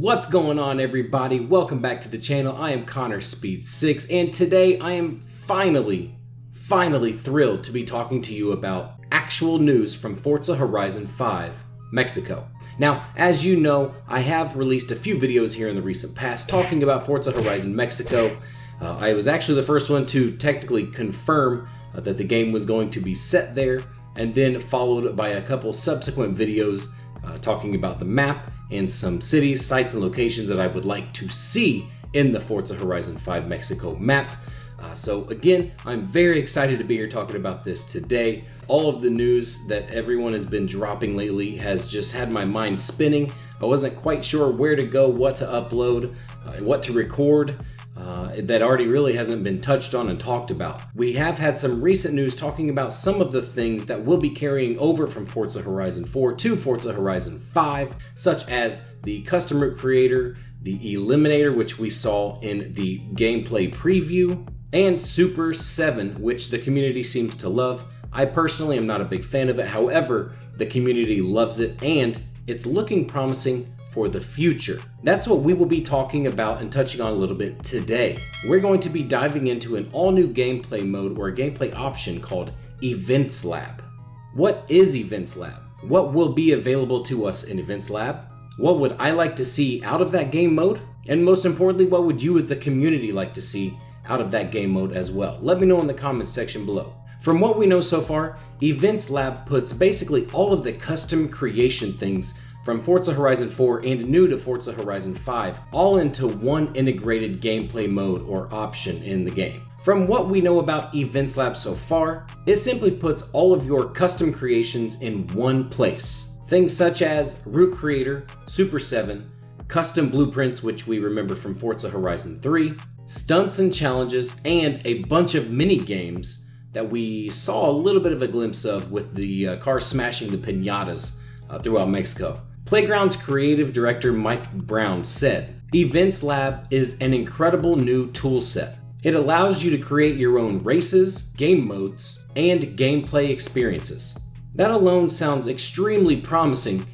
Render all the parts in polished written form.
What's going on, everybody? Welcome back to the channel. I am Connor Speed6, and today I am finally thrilled to be talking to you about actual news from Forza Horizon 5 Mexico. Now, as you know, I have released a few videos here in the recent past talking about Forza Horizon Mexico. I was actually the first one to technically confirm that the game was going to be set there, and then followed by a couple subsequent videos talking about the map and some cities, sites, and locations that I would like to see in the Forza Horizon 5 Mexico map. So again, I'm very excited to be here talking about this today. All of the news that everyone has been dropping lately has just had my mind spinning. I wasn't quite sure where to go, what to upload, what to record. That already really hasn't been touched on and talked about. We have had some recent news talking about some of the things that will be carrying over from Forza Horizon 4 to Forza Horizon 5, such as the custom route creator, the eliminator, which we saw in the gameplay preview, and Super 7, which the community seems to love. I personally am not a big fan of it, however, the community loves it and it's looking promising for the future. That's what we will be talking about and touching on a little bit today. We're going to be diving into an all-new gameplay mode or a gameplay option called Events Lab. What is Events Lab? What will be available to us in Events Lab? What would I like to see out of that game mode? And most importantly, what would you as the community like to see out of that game mode as well? Let me know in the comments section below. From what we know so far, Events Lab puts basically all of the custom creation things from Forza Horizon 4 and new to Forza Horizon 5 all into one integrated gameplay mode or option in the game. From what we know about Events Lab so far, it simply puts all of your custom creations in one place. Things such as Route Creator, Super 7, custom blueprints, which we remember from Forza Horizon 3, stunts and challenges, and a bunch of mini games that we saw a little bit of a glimpse of with the cars smashing the piñatas throughout Mexico. Playground's creative director Mike Brown said, "Events Lab is an incredible new tool set. It allows you to create your own races, game modes, and gameplay experiences." That alone sounds extremely promising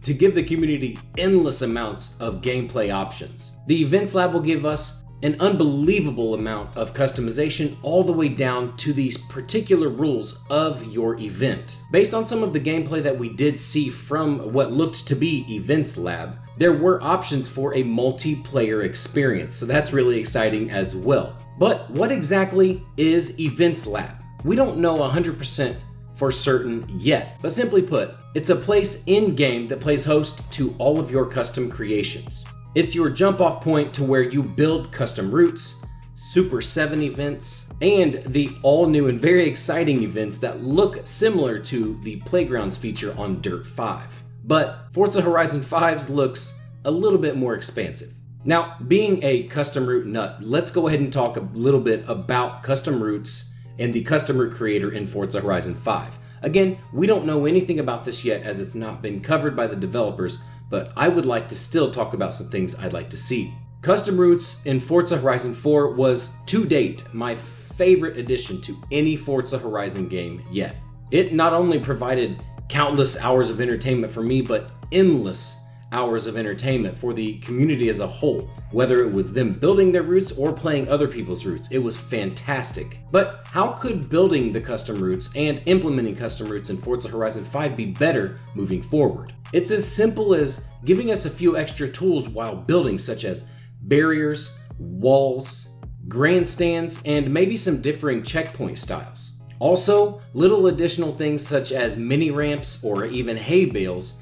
to give the community endless amounts of gameplay options. The Events Lab will give us an unbelievable amount of customization all the way down to these particular rules of your event. Based on some of the gameplay that we did see from what looked to be Events Lab, there were options for a multiplayer experience, so that's really exciting as well. But what exactly is Events Lab? We don't know 100% for certain yet, but simply put, it's a place in-game that plays host to all of your custom creations. It's your jump off point to where you build custom routes, Super 7 events, and the all new and very exciting events that look similar to the Playgrounds feature on Dirt 5. But Forza Horizon 5's looks a little bit more expansive. Now, being a custom route nut, let's go ahead and talk a little bit about custom routes and the custom route creator in Forza Horizon 5. Again, we don't know anything about this yet as it's not been covered by the developers, but I would like to still talk about some things I'd like to see. Custom routes in Forza Horizon 4 was, to date, my favorite addition to any Forza Horizon game yet. It not only provided countless hours of entertainment for me, but endless hours of entertainment for the community as a whole. Whether it was them building their routes or playing other people's routes, it was fantastic. But how could building the custom routes and implementing custom routes in Forza Horizon 5 be better moving forward? It's as simple as giving us a few extra tools while building, such as barriers, walls, grandstands, and maybe some differing checkpoint styles. Also, little additional things such as mini ramps or even hay bales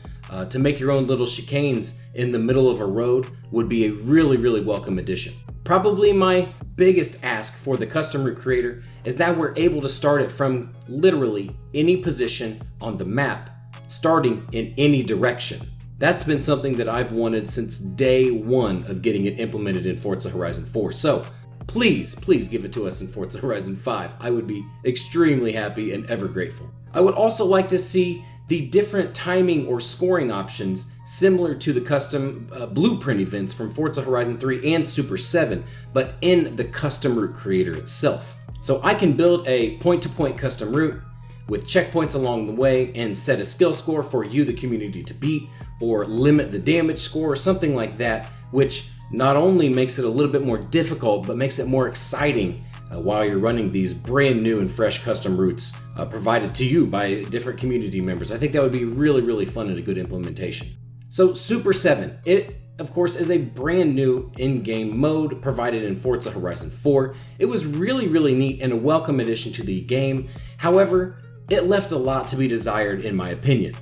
to make your own little chicanes in the middle of a road would be a really welcome addition. Probably my biggest ask for the custom route creator is that we're able to start it from literally any position on the map, starting in any direction. That's been something that I've wanted since day one of getting it implemented in Forza Horizon 4. So please give it to us in Forza Horizon 5. I would be extremely happy and ever grateful. I would also like to see the different timing or scoring options similar to the custom blueprint events from Forza Horizon 3 and Super 7, but in the custom route creator itself. So I can build a point-to-point custom route with checkpoints along the way and set a skill score for you, the community, to beat, or limit the damage score or something like that which not only makes it a little bit more difficult, but makes it more exciting while you're running these brand new and fresh custom routes provided to you by different community members. I think that would be really, really fun and a good implementation. So Super 7, it of course is a brand new in-game mode provided in Forza Horizon 4. It was really, really neat and a welcome addition to the game. However, it left a lot to be desired in my opinion.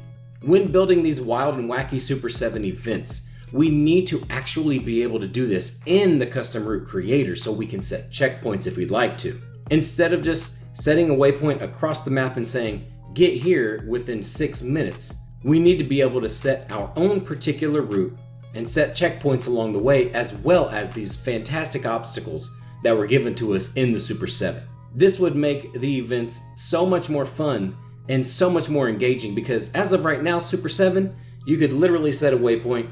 When building these wild and wacky Super 7 events, we need to actually be able to do this in the custom route creator so we can set checkpoints if we'd like to. Instead of just setting a waypoint across the map and saying, get here within 6 minutes, we need to be able to set our own particular route and set checkpoints along the way, as well as these fantastic obstacles that were given to us in the Super 7. This would make the events so much more fun and so much more engaging because as of right now, Super 7, you could literally set a waypoint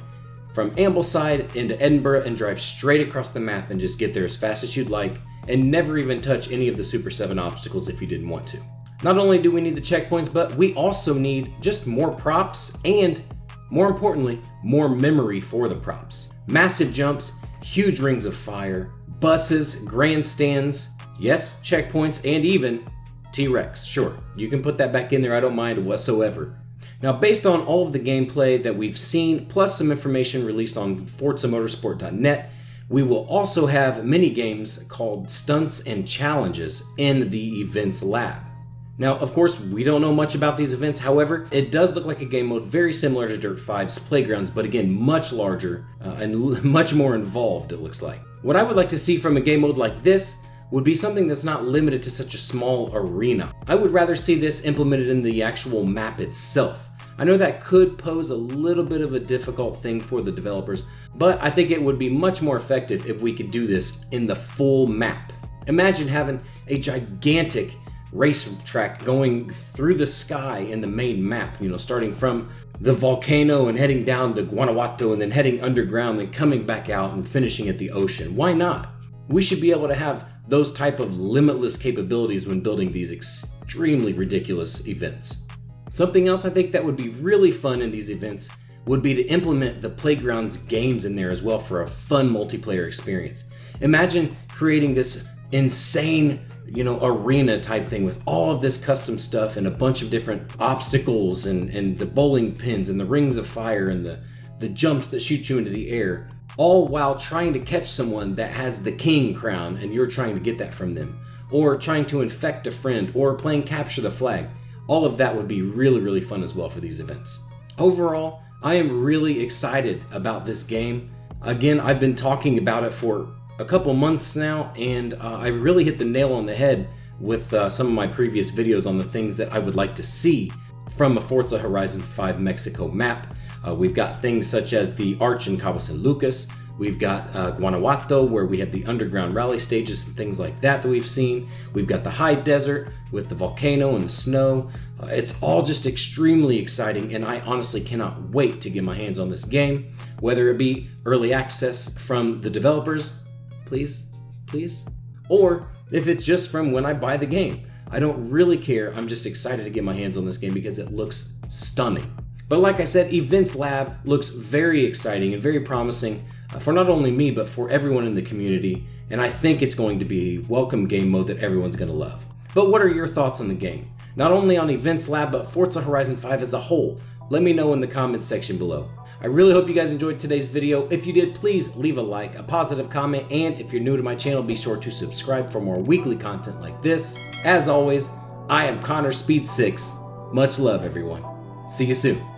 from Ambleside into Edinburgh and drive straight across the map and just get there as fast as you'd like and never even touch any of the Super 7 obstacles if you didn't want to. Not only do we need the checkpoints, but we also need just more props and, more importantly, more memory for the props. Massive jumps, huge rings of fire, buses, grandstands, yes, checkpoints, and even T-Rex. Sure, you can put that back in there, I don't mind whatsoever. Now, based on all of the gameplay that we've seen, plus some information released on ForzaMotorsport.net, we will also have mini games called Stunts and Challenges in the Events Lab. Now, of course, we don't know much about these events, however, it does look like a game mode very similar to Dirt 5's Playgrounds, but again, much larger and much more involved, it looks like. What I would like to see from a game mode like this would be something that's not limited to such a small arena. I would rather see this implemented in the actual map itself. I know that could pose a little bit of a difficult thing for the developers, but I think it would be much more effective if we could do this in the full map. Imagine having a gigantic racetrack going through the sky in the main map, starting from the volcano and heading down to Guanajuato and then heading underground and coming back out and finishing at the ocean. Why not? We should be able to have those type of limitless capabilities when building these extremely ridiculous events. Something else I think that would be really fun in these events would be to implement the Playgrounds games in there as well for a fun multiplayer experience. Imagine creating this insane, arena type thing with all of this custom stuff and a bunch of different obstacles and the bowling pins and the rings of fire and the jumps that shoot you into the air, all while trying to catch someone that has the king crown and you're trying to get that from them, or trying to infect a friend, or playing capture the flag. All of that would be really, really fun as well for these events. Overall, I am really excited about this game. Again, I've been talking about it for a couple months now, and I really hit the nail on the head with some of my previous videos on the things that I would like to see from a Forza Horizon 5 Mexico map. We've got things such as the Arch in Cabo San Lucas. We've got Guanajuato, where we have the underground rally stages and things like that we've seen. We've got the high desert with the volcano and the snow. It's all just extremely exciting, and I honestly cannot wait to get my hands on this game, whether it be early access from the developers, please, or if it's just from when I buy the game. I don't really care. I'm just excited to get my hands on this game because it looks stunning. But like I said, Events Lab looks very exciting and very promising for not only me, but for everyone in the community. And I think it's going to be a welcome game mode that everyone's going to love. But what are your thoughts on the game? Not only on Events Lab, but Forza Horizon 5 as a whole. Let me know in the comments section below. I really hope you guys enjoyed today's video. If you did, please leave a like, a positive comment, and if you're new to my channel, be sure to subscribe for more weekly content like this. As always, I am Connor Speed 6. Much love, everyone. See you soon.